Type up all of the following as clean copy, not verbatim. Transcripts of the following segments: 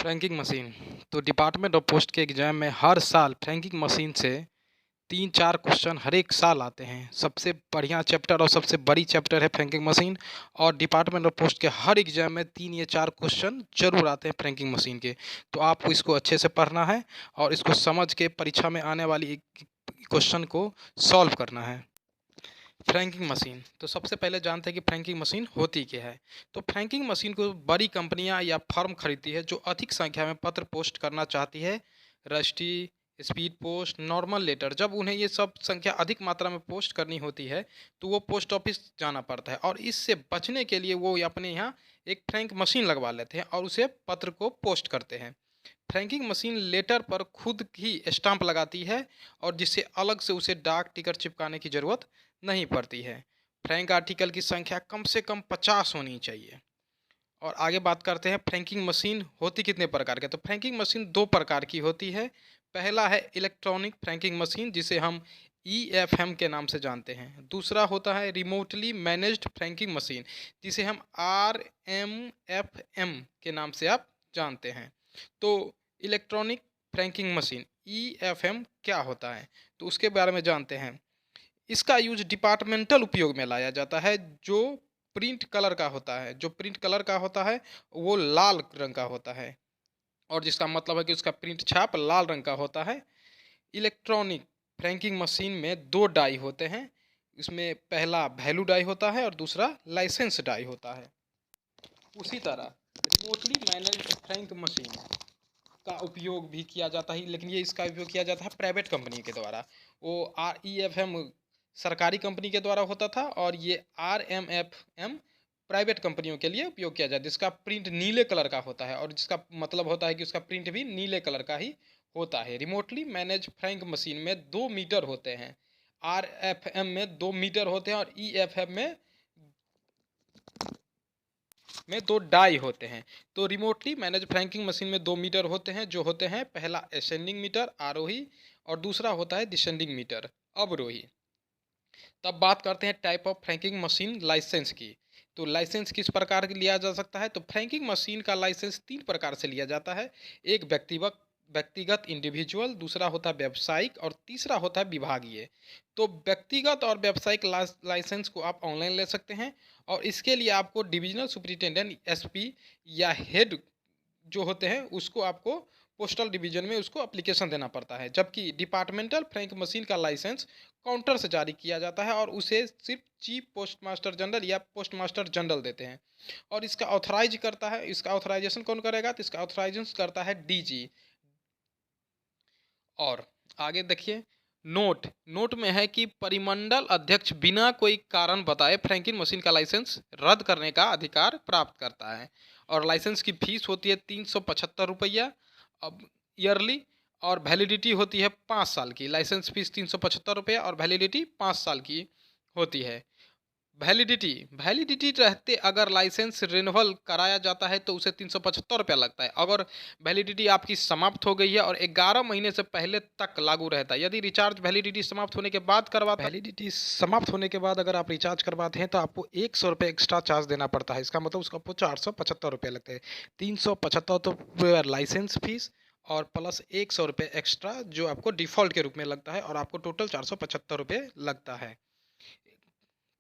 Franking machine. तो department of post के exam में हर साल फ्रैंकिंग मशीन से 3-4 क्वेश्चन हर एक साल आते हैं। सबसे बढ़िया चैप्टर और सबसे बड़ी चैप्टर है फ्रैंकिंग मशीन। और डिपार्टमेंट ऑफ पोस्ट के हर एग्जाम में 3 या 4 क्वेश्चन जरूर आते हैं फ्रैंकिंग मशीन के। तो आपको इसको अच्छे से पढ़ना है और इसको समझ के परीक्षा में आने वाली क्वेश्चन को सॉल्व करना है। फ्रैंकिंग मशीन, तो सबसे पहले जानते हैं कि फ्रैंकिंग मशीन होती क्या है। तो फ्रैंकिंग मशीन को बड़ी कंपनियां या फर्म खरीदती है जो अधिक संख्या में पत्र पोस्ट करना चाहती है। Registry, speed post, normal letter, जब उन्हें ये सब संख्या अधिक मात्रा में पोस्ट करनी होती है तो वो पोस्ट ऑफिस जाना पड़ता है और इससे बचने के लिए वो अपने यहाँ एक फ्रैंक मशीन लगवा लेते हैं और उसे पत्र को पोस्ट करते हैं। फ्रैंकिंग मशीन लेटर पर खुद ही स्टाम्प लगाती है और जिससे अलग से उसे डाक टिकट चिपकाने की ज़रूरत नहीं पड़ती है। फ्रैंक आर्टिकल की संख्या कम से कम 50 होनी चाहिए। और आगे बात करते हैं फ्रैंकिंग मशीन होती कितने प्रकार के। तो फ्रैंकिंग मशीन 2 प्रकार की होती है। पहला है इलेक्ट्रॉनिक फ्रैंकिंग मशीन जिसे हम EFM के नाम से जानते हैं। दूसरा होता है रिमोटली मैनेज्ड फ्रैंकिंग मशीन जिसे हम RMFM के नाम से आप जानते हैं। तो इलेक्ट्रॉनिक फ्रैंकिंग मशीन EFM क्या होता है तो उसके बारे में जानते हैं। इसका यूज डिपार्टमेंटल उपयोग में लाया जाता है। जो प्रिंट कलर का होता है जो प्रिंट कलर का होता है वो लाल रंग का होता है और जिसका मतलब है कि उसका प्रिंट छाप लाल रंग का होता है। इलेक्ट्रॉनिक फ्रैंकिंग मशीन में 2 डाई होते हैं। इसमें पहला वैल्यू डाई होता है और दूसरा लाइसेंस डाई होता है। उसी तरह रिमोटली मैनेज्ड फ्रैंक मशीन का उपयोग भी किया जाता है, लेकिन ये इसका उपयोग किया जाता है प्राइवेट कंपनी के द्वारा। वो REFM सरकारी कंपनी के द्वारा होता था और ये RMFM प्राइवेट कंपनियों के लिए उपयोग किया जाता है, जिसका प्रिंट नीले कलर का होता है और जिसका मतलब होता है कि उसका प्रिंट भी नीले कलर का ही होता है। रिमोटली मैनेज फ्रैंक मशीन में 2 मीटर होते हैं। RFM में 2 मीटर होते हैं और EFM में 2 डाई होते हैं। तो रिमोटली मैनेज फ्रैंकिंग मशीन में 2 मीटर होते हैं जो होते हैं पहला असेंडिंग मीटर आरोही और दूसरा होता है डिसेंडिंग मीटर अवरोही। तब बात करते हैं type of franking machine license की। तो लाइसेंस किस प्रकार लिया जा सकता है। तो फ्रैंकिंग मशीन का लाइसेंस 3 प्रकार से लिया जाता है। एक व्यक्तिगत इंडिविजुअल, दूसरा होता है व्यावसायिक और तीसरा होता है विभागीय। तो व्यक्तिगत और व्यावसायिक लाइसेंस को आप ऑनलाइन ले सकते हैं और इसके लिए आपको डिविजनल सुपरिटेंडेंट SP या हेड जो होते हैं उसको आपको पोस्टल डिवीजन में उसको एप्लीकेशन देना पड़ता है। जबकि डिपार्टमेंटल फ्रैंक मशीन का लाइसेंस काउंटर से जारी किया जाता है और उसे सिर्फ चीफ पोस्ट मास्टर जनरल या पोस्ट मास्टर जनरल देते हैं और इसका ऑथराइज करता है। इसका ऑथराइजेशन कौन करेगा तो इसका ऑथराइजेशन करता है DG। और आगे देखिए नोट में है कि परिमंडल अध्यक्ष बिना कोई कारण बताए फ्रैंकिंग मशीन का लाइसेंस रद्द करने का अधिकार प्राप्त करता है और लाइसेंस की फीस होती है 375 रुपया अब ईयरली और वैलिडिटी होती है 5 साल की। लाइसेंस फीस 375 रुपया और वैलिडिटी 5 साल की होती है। वैलिडिटी रहते अगर लाइसेंस रिन्यूअल कराया जाता है तो उसे 375 रुपया लगता है। अगर वैलिडिटी आपकी समाप्त हो गई है और 11 महीने से पहले तक लागू रहता है। यदि रिचार्ज वैलिडिटी समाप्त होने के बाद अगर आप रिचार्ज करवाते हैं तो आपको 100 रुपये एक्स्ट्रा चार्ज देना पड़ता है। इसका मतलब उसका आपको 475 रुपये लगते हैं। 375 लाइसेंस फीस और प्लस 100 रुपये एक्स्ट्रा जो आपको डिफ़ॉल्ट के रूप में लगता है और आपको टोटल 475 रुपये लगता है।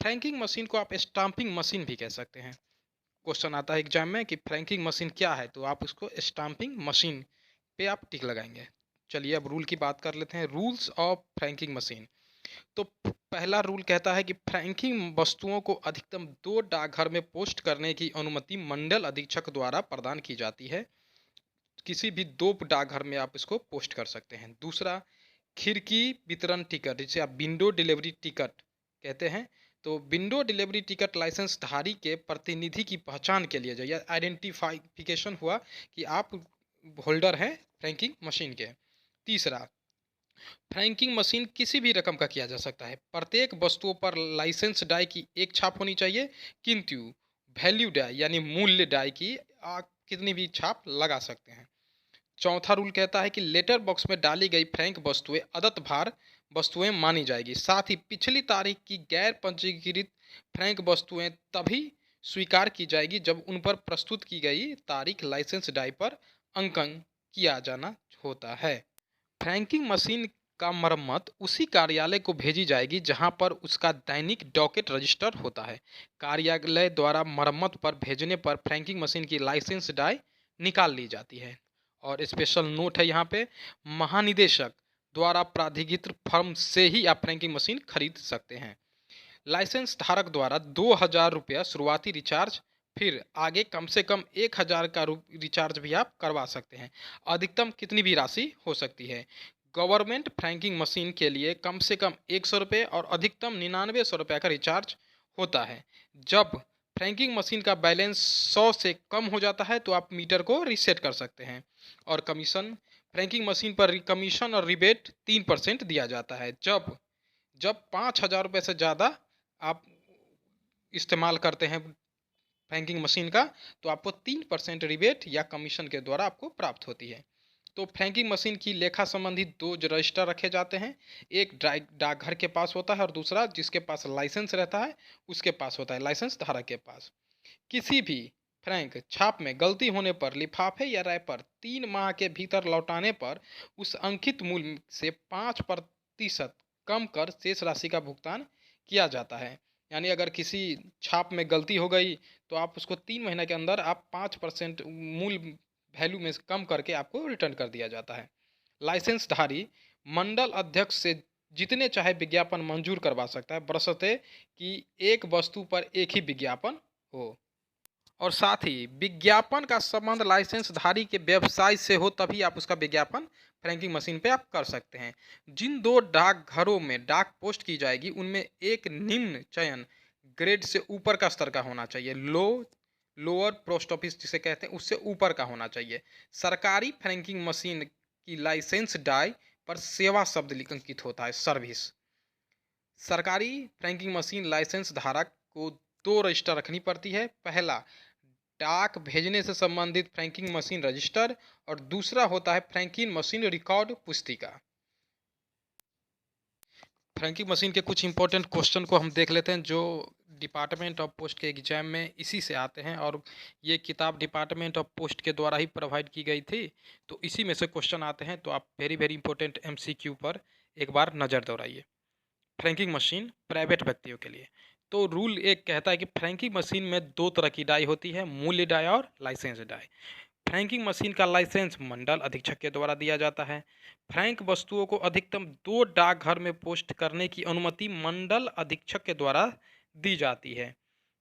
फ्रैंकिंग मशीन को आप स्टाम्पिंग मशीन भी कह सकते हैं। क्वेश्चन आता है एग्जाम में कि फ्रैंकिंग मशीन क्या है तो आप उसको स्टाम्पिंग मशीन पे आप टिक लगाएंगे। चलिए अब रूल की बात कर लेते हैं। Rules of franking machine. तो पहला रूल कहता है कि फ्रैंकिंग वस्तुओं को अधिकतम 2 डाकघर में पोस्ट करने की अनुमति मंडल अधीक्षक द्वारा प्रदान की जाती है। किसी भी 2 डाकघर में आप इसको पोस्ट कर सकते हैं। दूसरा, खिड़की वितरण टिकट जिसे आप विंडो डिलीवरी टिकट कहते हैं। तो विंडो डिलीवरी टिकट लाइसेंस धारी के प्रतिनिधि की पहचान के लिए जो यह आइडेंटिफिकेशन हुआ कि आप होल्डर हैं फ्रैंकिंग मशीन के। तीसरा, फ्रैंकिंग मशीन किसी भी रकम का किया जा सकता है। प्रत्येक वस्तुओं पर लाइसेंस डाई की एक छाप होनी चाहिए, किंतु वैल्यू डाई यानी मूल्य डाई की आप कितनी भी छाप लगा सकते हैं। चौथा रूल कहता है कि लेटर बॉक्स में डाली गई फ्रैंक वस्तुएं अदत भार वस्तुएं मानी जाएगी। साथ ही पिछली तारीख की गैर पंजीकृत फ्रैंक वस्तुएं तभी स्वीकार की जाएगी जब उन पर प्रस्तुत की गई तारीख लाइसेंस डाई पर अंकन किया जाना होता है। फ्रैंकिंग मशीन का मरम्मत उसी कार्यालय को भेजी जाएगी जहां पर उसका दैनिक डॉकेट रजिस्टर होता है। कार्यालय द्वारा मरम्मत पर भेजने पर फ्रैंकिंग मशीन की लाइसेंस डाई निकाल ली जाती है। और स्पेशल नोट है यहाँ पे, महानिदेशक द्वारा प्राधिकृत फर्म से ही आप फ्रैंकिंग मशीन खरीद सकते हैं। लाइसेंस धारक द्वारा 2,000 रुपया शुरुआती रिचार्ज, फिर आगे कम से कम 1,000 का रिचार्ज भी आप करवा सकते हैं। अधिकतम कितनी भी राशि हो सकती है। गवर्नमेंट फ्रैंकिंग मशीन के लिए कम से कम 100 रुपये और अधिकतम 9900 रुपये का रिचार्ज होता है। जब फ्रैंकिंग मशीन का बैलेंस 100 से कम हो जाता है तो आप मीटर को रीसेट कर सकते हैं। और कमीशन, फ्रैंकिंग मशीन पर कमीशन और रिबेट 3% दिया जाता है। जब जब 5,000 रुपये से ज़्यादा आप इस्तेमाल करते हैं फ्रैंकिंग मशीन का, तो आपको 3% रिबेट या कमीशन के द्वारा आपको प्राप्त होती है। तो फ्रैंकिंग मशीन की लेखा संबंधी 2 रजिस्टर रखे जाते हैं। एक डाकघर के पास होता है और दूसरा जिसके पास लाइसेंस रहता है उसके पास होता है, लाइसेंस धारक के पास। किसी भी फ्रैंक छाप में गलती होने पर लिफाफे या रैपर 3 माह के भीतर लौटाने पर उस अंकित मूल्य से 5% कम कर शेष राशि का भुगतान किया जाता है। यानी अगर किसी छाप में गलती हो गई तो आप उसको 3 महीने के अंदर आप 5% मूल्य वैल्यू में से कम करके आपको रिटर्न कर दिया जाता है। लाइसेंसधारी मंडल अध्यक्ष से जितने चाहे विज्ञापन मंजूर करवा सकता है, बशर्ते कि एक वस्तु पर एक ही विज्ञापन हो। और साथ ही विज्ञापन का संबंध लाइसेंसधारी के व्यवसाय से हो तभी आप उसका विज्ञापन फ्रैंकिंग मशीन पे आप कर सकते हैं। जिन 2 डाकघरों में डाक पोस्ट की जाएगी उनमें एक निम्न चयन ग्रेड से ऊपर का स्तर का होना चाहिए। लोअर पोस्ट ऑफिस जिसे कहते हैं उससे ऊपर का होना चाहिए। सरकारी फ्रैंकिंग मशीन की लाइसेंस डाई पर सेवा शब्द अंकित होता है, सर्विस। सरकारी फ्रैंकिंग मशीन लाइसेंस धारक को 2 रजिस्टर रखनी पड़ती है। पहला डाक भेजने से संबंधित फ्रैंकिंग मशीन रजिस्टर और दूसरा होता है फ्रैंकिंग मशीन रिकॉर्ड पुस्तिका। फ्रैंकिंग मशीन के कुछ इंपॉर्टेंट क्वेश्चन को हम देख लेते हैं जो डिपार्टमेंट ऑफ पोस्ट के एग्जाम में इसी से आते हैं, और ये किताब डिपार्टमेंट ऑफ पोस्ट के द्वारा ही प्रोवाइड की गई थी, तो इसी में से क्वेश्चन आते हैं। तो आप वेरी वेरी इंपॉर्टेंट MCQ पर एक बार नज़र दौड़ाइए। फ्रैंकिंग मशीन प्राइवेट व्यक्तियों के लिए। तो रूल एक कहता है कि फ्रैंकिंग मशीन में 2 तरह की डाई होती है, मूल्य डाई और लाइसेंस डाई। फ्रैंकिंग मशीन का लाइसेंस मंडल अधीक्षक के द्वारा दिया जाता है। फ्रैंक वस्तुओं को अधिकतम 2 डाकघर में पोस्ट करने की अनुमति मंडल अधीक्षक के द्वारा दी जाती है।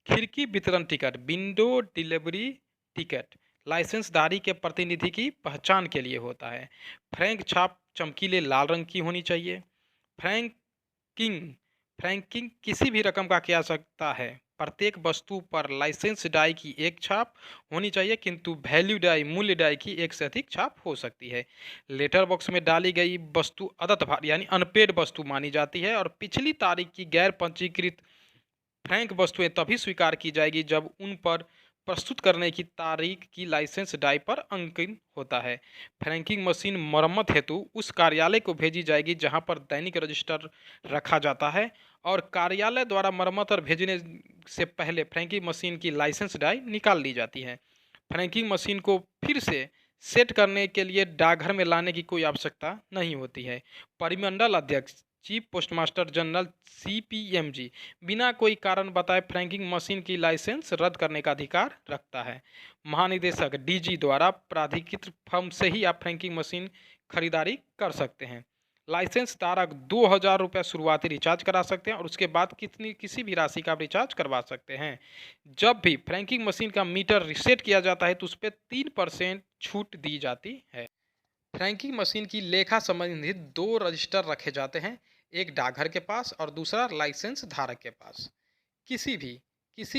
खिड़की वितरण टिकट, विंडो डिलीवरी टिकट लाइसेंसधारी के प्रतिनिधि की पहचान के लिए होता है। फ्रैंक छाप चमकीले लाल रंग की होनी चाहिए। फ्रैंकिंग फ्रैंकिंग किसी भी रकम का किया सकता है। प्रत्येक वस्तु पर लाइसेंस डाई की एक छाप होनी चाहिए, किंतु वैल्यू डाई मूल्य डाई की एक से अधिक छाप हो सकती है। लेटर बॉक्स में डाली गई वस्तु अदत भार यानी अनपेड वस्तु मानी जाती है और पिछली तारीख की गैर पंजीकृत फ्रैंक वस्तुएं तभी स्वीकार की जाएगी जब उन पर प्रस्तुत करने की तारीख की लाइसेंस डाई पर अंकित होता है। फ्रैंकिंग मशीन मरम्मत हेतु उस कार्यालय को भेजी जाएगी जहां पर दैनिक रजिस्टर रखा जाता है, और कार्यालय द्वारा मरम्मत और भेजने से पहले फ्रैंकिंग मशीन की लाइसेंस डाई निकाल ली जाती है। फ्रैंकिंग मशीन को फिर से सेट करने के लिए डाकघर में लाने की कोई आवश्यकता नहीं होती है। परिमंडल अध्यक्ष चीफ पोस्टमास्टर जनरल CPMG बिना कोई कारण बताए फ्रैंकिंग मशीन की लाइसेंस रद्द करने का अधिकार रखता है। महानिदेशक DG द्वारा प्राधिकृत फर्म से ही आप फ्रैंकिंग मशीन खरीदारी कर सकते हैं। लाइसेंस धारक 2,000 रुपये शुरुआती रिचार्ज करा सकते हैं और उसके बाद किसी भी राशि का आप रिचार्ज करवा सकते हैं। जब भी फ्रैंकिंग मशीन का मीटर रीसेट किया जाता है तो उस पर 3% छूट दी जाती है। फ्रैंकिंग मशीन की लेखा संबंधित 2 रजिस्टर रखे जाते हैं, एक डाकघर के पास और दूसरा लाइसेंस धारक के पास। किसी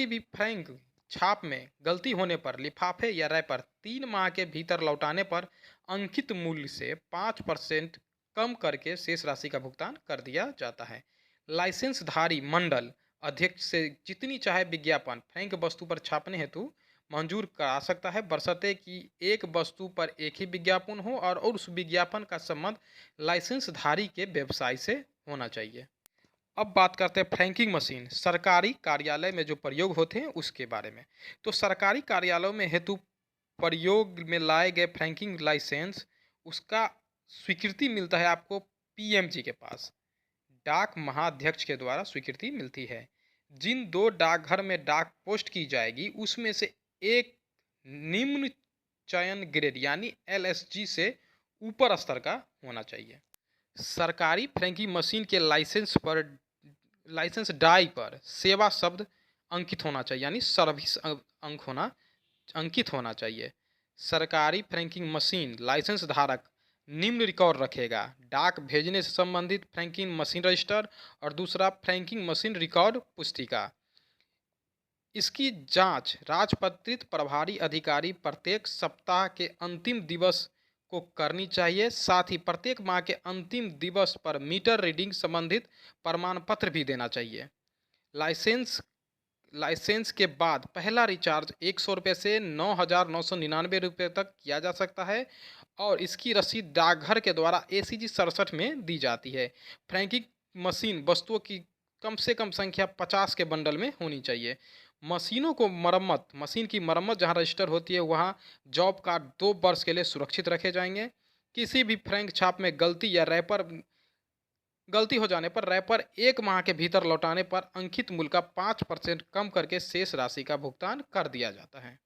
भी फ्रैंक छाप में गलती होने पर लिफाफे या रैपर 3 माह के भीतर लौटाने पर अंकित मूल्य से 5% कम करके शेष राशि का भुगतान कर दिया जाता है। लाइसेंसधारी मंडल अध्यक्ष से जितनी चाहे विज्ञापन फ्रैंक वस्तु पर छापने हेतु मंजूर करा सकता है, बशर्ते कि एक वस्तु पर एक ही विज्ञापन हो और उस विज्ञापन का संबंध लाइसेंसधारी के व्यवसाय से होना चाहिए। अब बात करते हैं फ्रैंकिंग मशीन सरकारी कार्यालय में जो प्रयोग होते हैं उसके बारे में। तो सरकारी कार्यालयों में हेतु प्रयोग में लाए गए फ्रैंकिंग लाइसेंस उसका स्वीकृति मिलता है आपको पीएमजी के पास, डाक महाध्यक्ष के द्वारा स्वीकृति मिलती है। जिन 2 डाकघर में डाक पोस्ट की जाएगी उसमें से एक निम्न चयन ग्रेड यानी एलएसजी से ऊपर स्तर का होना चाहिए। सरकारी फ्रैंकिंग मशीन के लाइसेंस डाई पर सेवा शब्द अंकित होना चाहिए, यानी सर्विस अंकित होना चाहिए। सरकारी फ्रैंकिंग मशीन लाइसेंस धारक निम्न रिकॉर्ड रखेगा: डाक भेजने से संबंधित फ्रैंकिंग मशीन रजिस्टर और दूसरा फ्रैंकिंग मशीन रिकॉर्ड पुस्तिका। इसकी जांच राजपत्रित प्रभारी अधिकारी प्रत्येक सप्ताह के अंतिम दिवस को करनी चाहिए। साथ ही प्रत्येक माह के अंतिम दिवस पर मीटर रीडिंग संबंधित प्रमाण पत्र भी देना चाहिए। लाइसेंस के बाद पहला रिचार्ज 100 रुपये से 9,999 रुपये तक किया जा सकता है और इसकी रसीद डाकघर के द्वारा ACG 67 में दी जाती है। फ्रैंकिंग मशीन वस्तुओं की कम से कम संख्या 50 के बंडल में होनी चाहिए। मशीन की मरम्मत जहां रजिस्टर होती है वहां जॉब कार्ड 2 वर्ष के लिए सुरक्षित रखे जाएंगे। किसी भी फ्रैंक छाप में गलती हो जाने पर रैपर 1 माह के भीतर लौटाने पर अंकित मूल्य का 5% कम करके शेष राशि का भुगतान कर दिया जाता है।